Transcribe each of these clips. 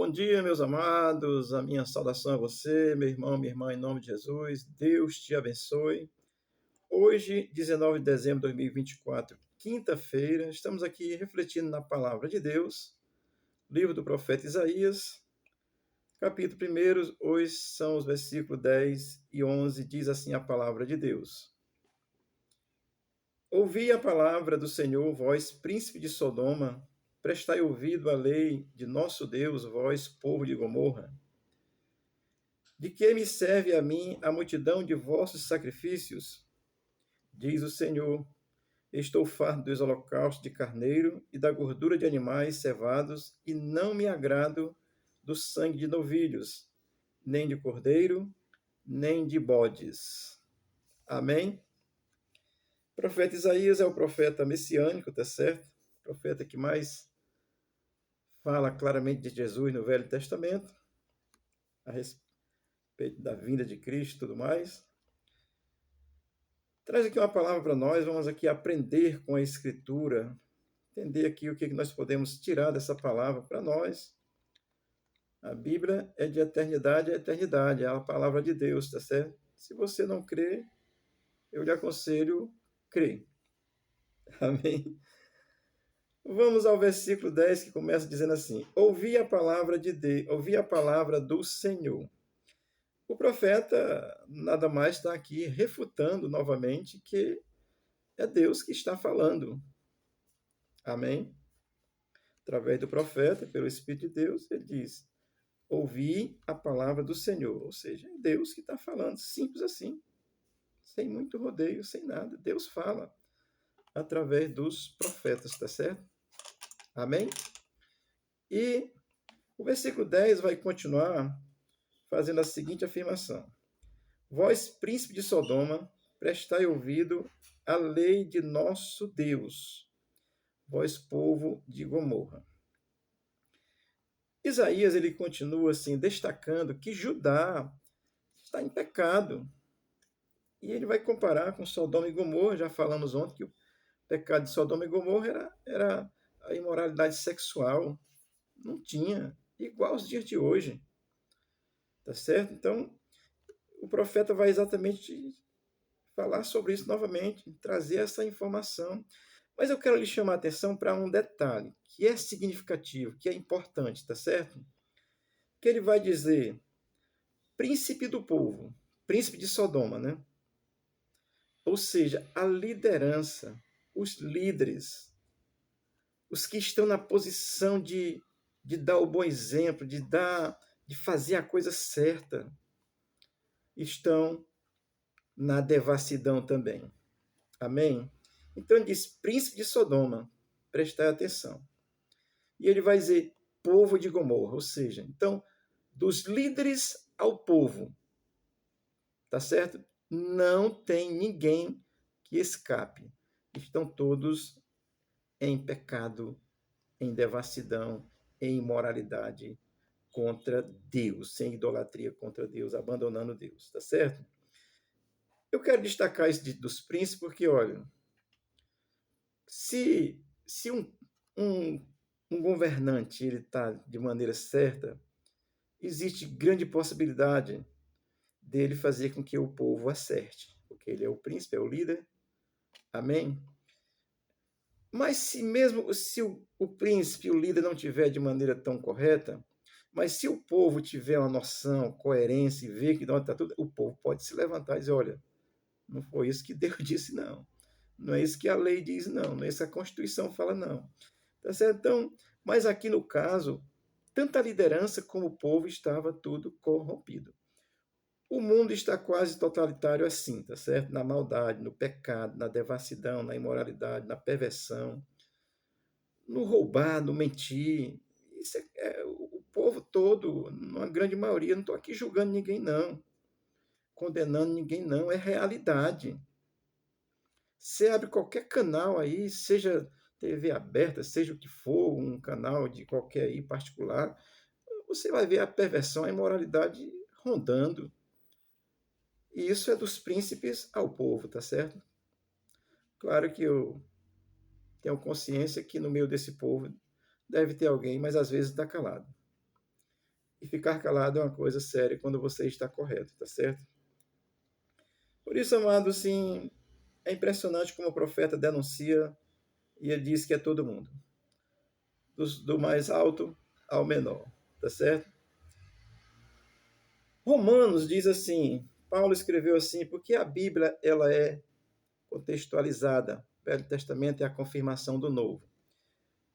Bom dia, meus amados. A minha saudação a você, meu irmão, minha irmã, em nome de Jesus. Deus te abençoe. Hoje, 19 de dezembro de 2024, quinta-feira, estamos aqui refletindo na palavra de Deus, livro do profeta Isaías, capítulo 1. Hoje são os versículos 10 e 11, diz assim a palavra de Deus. Ouvi a palavra do Senhor, vós, príncipe de Sodoma, prestai ouvido à lei de nosso Deus, vós, povo de Gomorra. De que me serve a mim a multidão de vossos sacrifícios? Diz o Senhor: estou farto dos holocaustos de carneiro e da gordura de animais cevados, e não me agrado do sangue de novilhos, nem de cordeiro, nem de bodes. Amém? O profeta Isaías é o profeta messiânico, tá certo? O profeta que mais fala claramente de Jesus no Velho Testamento, a respeito da vinda de Cristo e tudo mais. Traz aqui uma palavra para nós, vamos aqui aprender com a Escritura, entender aqui o que nós podemos tirar dessa palavra para nós. A Bíblia é de eternidade a eternidade, é a palavra de Deus, tá certo? Se você não crê, eu lhe aconselho crer. Amém? Vamos ao versículo 10, que começa dizendo assim: ouvi a palavra de Deus, ouvi a palavra do Senhor. O profeta nada mais está aqui refutando novamente que é Deus que está falando. Amém? Através do profeta, pelo Espírito de Deus, ele diz: ouvi a palavra do Senhor. Ou seja, é Deus que está falando, simples assim, sem muito rodeio, sem nada. Deus fala através dos profetas, tá certo? Amém? E o versículo 10 vai continuar fazendo a seguinte afirmação: vós, príncipe de Sodoma, prestai ouvido à lei de nosso Deus, vós, povo de Gomorra. Isaías ele continua assim destacando que Judá está em pecado. E ele vai comparar com Sodoma e Gomorra. Já falamos ontem que o pecado de Sodoma e Gomorra era a imoralidade sexual. Não tinha, igual aos dias de hoje. Tá certo? Então, o profeta vai exatamente falar sobre isso novamente, trazer essa informação. Mas eu quero lhe chamar a atenção para um detalhe que é significativo, que é importante, tá certo? Que ele vai dizer príncipe do povo, príncipe de Sodoma, né? Ou seja, a liderança, os líderes, os que estão na posição de dar o bom exemplo, de fazer a coisa certa, estão na devassidão também. Amém? Então ele diz, príncipe de Sodoma, prestai atenção. E ele vai dizer, povo de Gomorra, ou seja, então, dos líderes ao povo, tá certo? Não tem ninguém que escape. Estão todos em pecado, em devassidão, em imoralidade contra Deus, sem idolatria contra Deus, abandonando Deus, tá certo? Eu quero destacar isso dos príncipes porque, olha, se um governante ele está de maneira certa, existe grande possibilidade dele fazer com que o povo acerte, porque ele é o príncipe, é o líder. Amém? Mas se o príncipe, o líder não tiver de maneira tão correta, mas se o povo tiver uma noção, coerência e ver que não está tudo, o povo pode se levantar e dizer, olha, não foi isso que Deus disse, não. Não é isso que a lei diz, não. Não é isso que a Constituição fala, não. Tá certo? Então, mas aqui no caso, tanto a liderança como o povo estava tudo corrompido. O mundo está quase totalitário assim, tá certo? Na maldade, no pecado, na devassidão, na imoralidade, na perversão, no roubar, no mentir. Isso é o povo todo, uma grande maioria. Não estou aqui julgando ninguém, não. Condenando ninguém, não. É realidade. Você abre qualquer canal aí, seja TV aberta, seja o que for, um canal de qualquer aí particular, você vai ver a perversão, a imoralidade rondando. E isso é dos príncipes ao povo, tá certo? Claro que eu tenho consciência que no meio desse povo deve ter alguém, mas às vezes está calado. E ficar calado é uma coisa séria quando você está correto, tá certo? Por isso, amado, sim, é impressionante como o profeta denuncia e ele diz que é todo mundo, do mais alto ao menor, tá certo? Romanos diz assim, Paulo escreveu assim, porque a Bíblia ela é contextualizada. O Velho Testamento é a confirmação do Novo.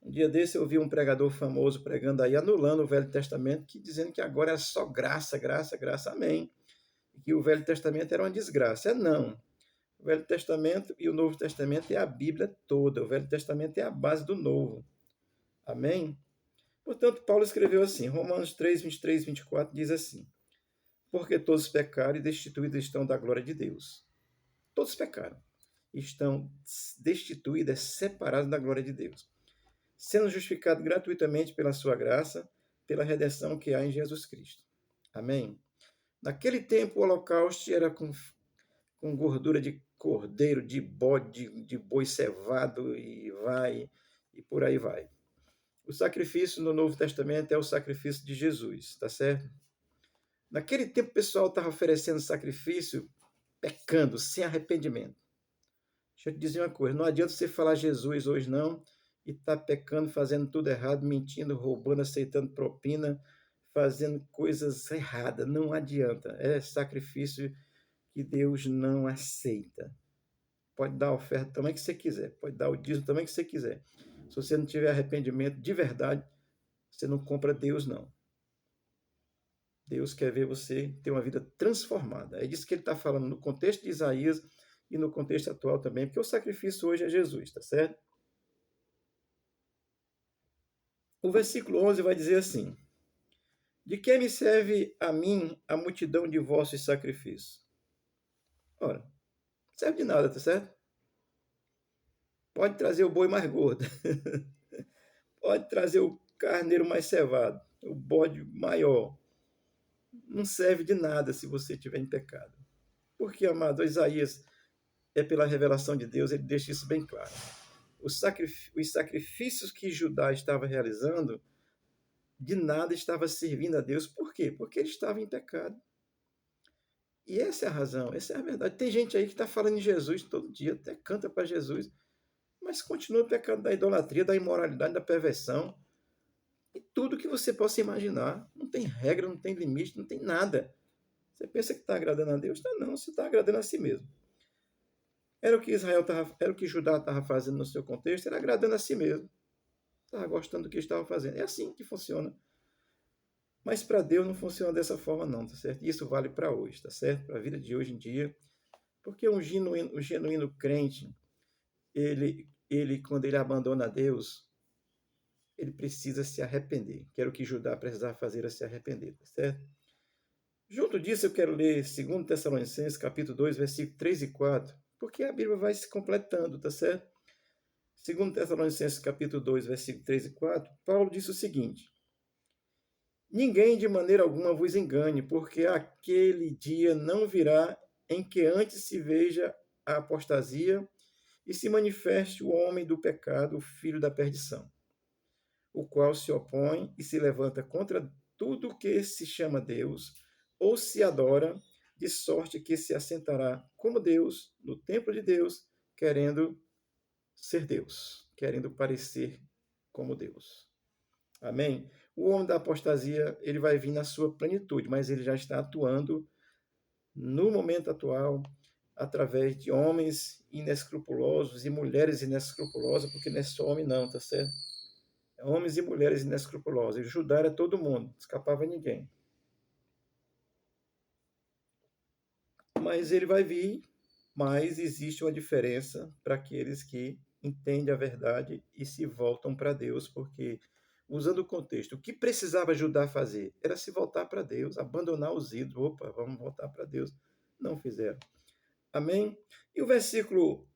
Um dia desse eu ouvi um pregador famoso pregando aí, anulando o Velho Testamento, dizendo que agora é só graça, graça, graça, amém. E que o Velho Testamento era uma desgraça. Não. O Velho Testamento e o Novo Testamento é a Bíblia toda. O Velho Testamento é a base do Novo. Amém? Portanto, Paulo escreveu assim, Romanos 3, 23, 24, diz assim, porque todos pecaram e destituídos estão da glória de Deus. Todos pecaram. Estão destituídos, separados da glória de Deus. Sendo justificados gratuitamente pela sua graça, pela redenção que há em Jesus Cristo. Amém? Naquele tempo, o holocausto era com gordura de cordeiro, de bode, de boi cevado, e por aí vai. O sacrifício no Novo Testamento é o sacrifício de Jesus, tá certo? Naquele tempo, o pessoal estava oferecendo sacrifício pecando, sem arrependimento. Deixa eu te dizer uma coisa, não adianta você falar Jesus hoje não, e tá pecando, fazendo tudo errado, mentindo, roubando, aceitando propina, fazendo coisas erradas. Não adianta. É sacrifício que Deus não aceita. Pode dar a oferta também que você quiser, pode dar o dízimo também que você quiser. Se você não tiver arrependimento de verdade, você não compra Deus, não. Deus quer ver você ter uma vida transformada. É disso que ele está falando no contexto de Isaías e no contexto atual também, porque o sacrifício hoje é Jesus, tá certo? O versículo 11 vai dizer assim, de que me serve a mim a multidão de vossos sacrifícios? Ora, não serve de nada, tá certo? Pode trazer o boi mais gordo, pode trazer o carneiro mais cevado, o bode maior. Não serve de nada se você estiver em pecado. Porque, amado, Isaías é pela revelação de Deus, ele deixa isso bem claro. Os sacrifícios que Judá estava realizando, de nada estava servindo a Deus. Por quê? Porque ele estava em pecado. E essa é a razão, essa é a verdade. Tem gente aí que está falando em Jesus todo dia, até canta para Jesus, mas continua pecando da idolatria, da imoralidade, da perversão. E tudo que você possa imaginar. Não tem regra, não tem limite, não tem nada. Você pensa que está agradando a Deus? Não, você está agradando a si mesmo. Era o que era o que Judá estava fazendo no seu contexto, era agradando a si mesmo. Estava gostando do que estava fazendo. É assim que funciona. Mas para Deus não funciona dessa forma, não, tá certo? Isso vale para hoje, tá certo? Para a vida de hoje em dia. Porque um genuíno crente, quando ele abandona Deus, ele precisa se arrepender. Que era o que Judá precisava fazer, era se arrepender, tá certo? Junto disso, eu quero ler 2 Tessalonicenses, capítulo 2, versículos 3 e 4, porque a Bíblia vai se completando, tá certo? 2 Tessalonicenses, capítulo 2, versículos 3 e 4, Paulo disse o seguinte, ninguém de maneira alguma vos engane, porque aquele dia não virá em que antes se veja a apostasia e se manifeste o homem do pecado, o filho da perdição, o qual se opõe e se levanta contra tudo que se chama Deus ou se adora, de sorte que se assentará como Deus no templo de Deus, querendo ser Deus, querendo parecer como Deus. Amém? O homem da apostasia, ele vai vir na sua plenitude, mas ele já está atuando no momento atual através de homens inescrupulosos e mulheres inescrupulosas, porque não é só homem não, tá certo? É homens e mulheres inescrupulosos. E Judá era todo mundo, não escapava ninguém. Mas ele vai vir, mas existe uma diferença para aqueles que entendem a verdade e se voltam para Deus, porque, usando o contexto, o que precisava Judá fazer era se voltar para Deus, abandonar os ídolos. Opa, vamos voltar para Deus. Não fizeram. Amém? E o versículo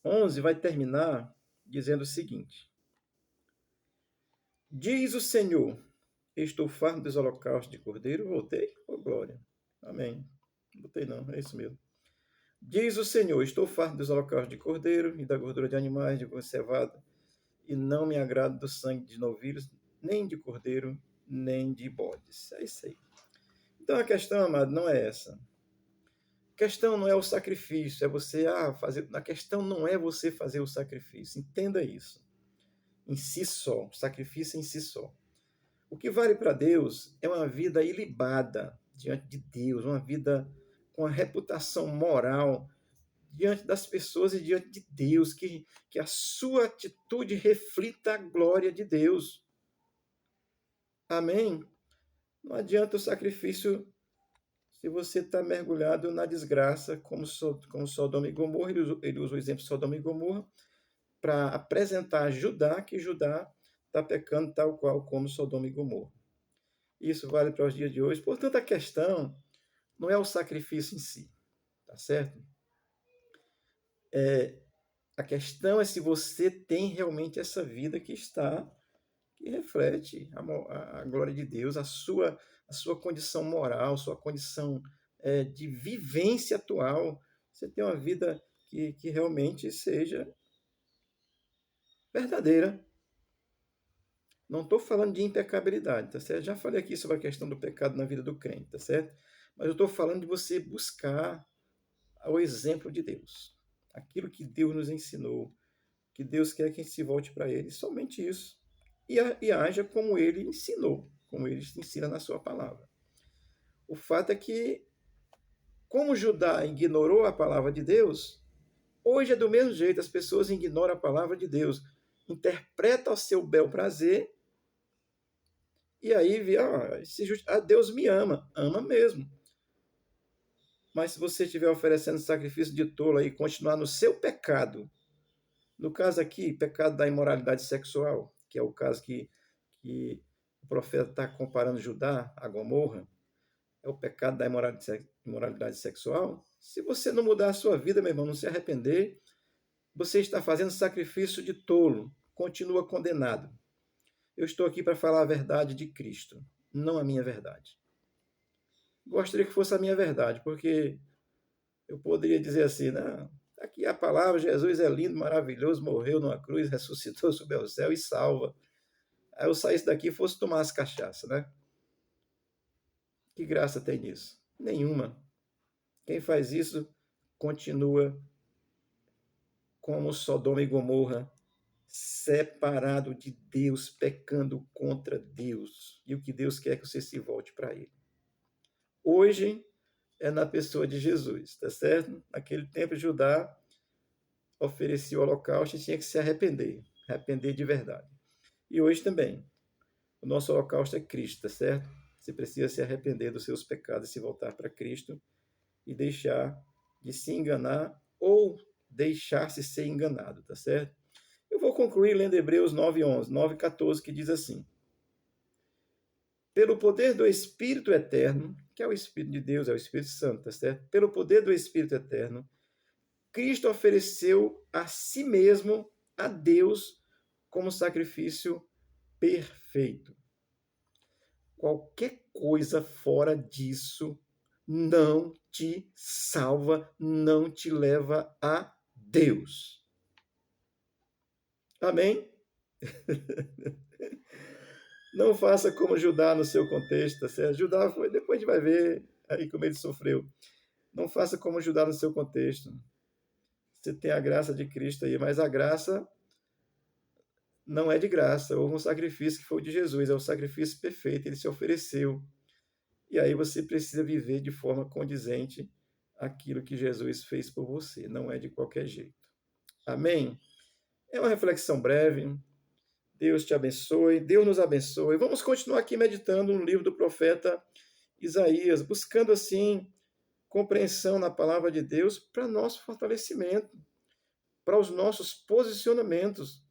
11 vai terminar dizendo o seguinte: diz o Senhor, estou farto dos holocaustos de cordeiro. Voltei? Oh, glória. Amém. Não botei não, é isso mesmo. Diz o Senhor, estou farto dos holocaustos de cordeiro e da gordura de animais, de cevada, e não me agrado do sangue de novilhos, nem de cordeiro, nem de bodes. É isso aí. Então a questão, amado, não é essa. A questão não é o sacrifício, é você fazer. A questão não é você fazer o sacrifício. Entenda isso. Em si só, o sacrifício em si só. O que vale para Deus é uma vida ilibada diante de Deus, uma vida com a reputação moral diante das pessoas e diante de Deus, que a sua atitude reflita a glória de Deus. Amém? Não adianta o sacrifício se você está mergulhado na desgraça, como Sodoma e Gomorra. Ele usa o exemplo de Sodoma e Gomorra para apresentar Judá que Judá está pecando tal qual como Sodoma e Gomorra. Isso vale para os dias de hoje. Portanto, a questão não é o sacrifício em si, tá certo? A questão é se você tem realmente essa vida que reflete a glória de Deus, a sua condição moral, sua condição de vivência atual. Você tem uma vida que realmente seja verdadeira. Não estou falando de impecabilidade, tá certo? Já falei aqui sobre a questão do pecado na vida do crente, tá certo? Mas eu estou falando de você buscar o exemplo de Deus. Aquilo que Deus nos ensinou, que Deus quer que a gente se volte para Ele, somente isso. E haja como Ele ensinou, como Ele ensina na sua palavra. O fato é que, como Judá ignorou a palavra de Deus, hoje é do mesmo jeito, as pessoas ignoram a palavra de Deus, interpretam ao seu bel prazer, e aí vê, Deus me ama mesmo. Mas se você estiver oferecendo sacrifício de tolo e continuar no seu pecado, no caso aqui, pecado da imoralidade sexual, que é o caso que o profeta está comparando Judá a Gomorra, é o pecado da imoralidade sexual. Se você não mudar a sua vida, meu irmão, não se arrepender, você está fazendo sacrifício de tolo, continua condenado. Eu estou aqui para falar a verdade de Cristo, não a minha verdade. Gostaria que fosse a minha verdade, porque eu poderia dizer assim, não, aqui a palavra, Jesus é lindo, maravilhoso, morreu numa cruz, ressuscitou, subiu ao céu e salva. Aí eu saísse daqui e fosse tomar as cachaças, né? Que graça tem nisso? Nenhuma. Quem faz isso continua como Sodoma e Gomorra, separado de Deus, pecando contra Deus. E o que Deus quer é que você se volte para Ele. Hoje é na pessoa de Jesus, tá certo? Naquele tempo, Judá oferecia o holocausto e tinha que se arrepender de verdade. E hoje também, o nosso holocausto é Cristo, tá certo? Você precisa se arrepender dos seus pecados e se voltar para Cristo e deixar de se enganar ou deixar-se ser enganado, tá certo? Eu vou concluir lendo Hebreus 9:11, 9:14, que diz assim: pelo poder do Espírito eterno, que é o Espírito de Deus, é o Espírito Santo, tá certo? Pelo poder do Espírito eterno, Cristo ofereceu a si mesmo a Deus como sacrifício perfeito. Qualquer coisa fora disso não te salva, não te leva a Deus. Amém? Não faça como Judá no seu contexto, tá certo? Judá foi, depois a gente vai ver aí como ele sofreu. Não faça como Judá no seu contexto. Você tem a graça de Cristo aí, mas a graça não é de graça. Houve um sacrifício que foi o de Jesus, é o sacrifício perfeito, ele se ofereceu. E aí você precisa viver de forma condizente aquilo que Jesus fez por você, não é de qualquer jeito. Amém? É uma reflexão breve. Deus te abençoe, Deus nos abençoe. Vamos continuar aqui meditando no livro do profeta Isaías, buscando assim compreensão na palavra de Deus para nosso fortalecimento, para os nossos posicionamentos.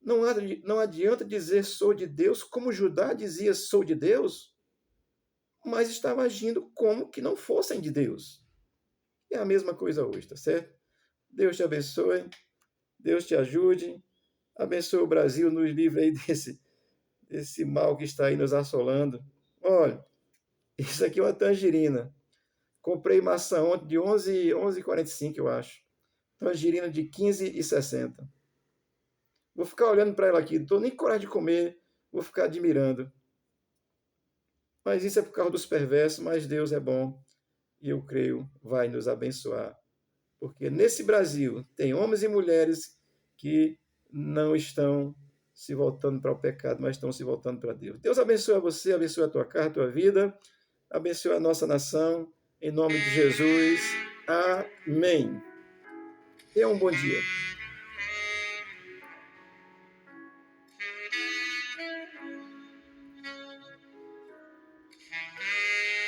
Não adianta dizer sou de Deus, como Judá dizia sou de Deus, mas estava agindo como que não fossem de Deus. É a mesma coisa hoje, tá certo? Deus te abençoe, Deus te ajude, abençoe o Brasil, nos livre aí desse mal que está aí nos assolando. Olha, isso aqui é uma tangerina. Comprei maçã ontem de 11,45, eu acho. Tangerina de 15,60. Vou ficar olhando para ela aqui, não estou nem com coragem de comer, vou ficar admirando. Mas isso é por causa dos perversos, mas Deus é bom e eu creio vai nos abençoar. Porque nesse Brasil tem homens e mulheres que não estão se voltando para o pecado, mas estão se voltando para Deus. Deus abençoe você, abençoe a tua casa, a tua vida, abençoe a nossa nação, em nome de Jesus. Amém. Tenha um bom dia.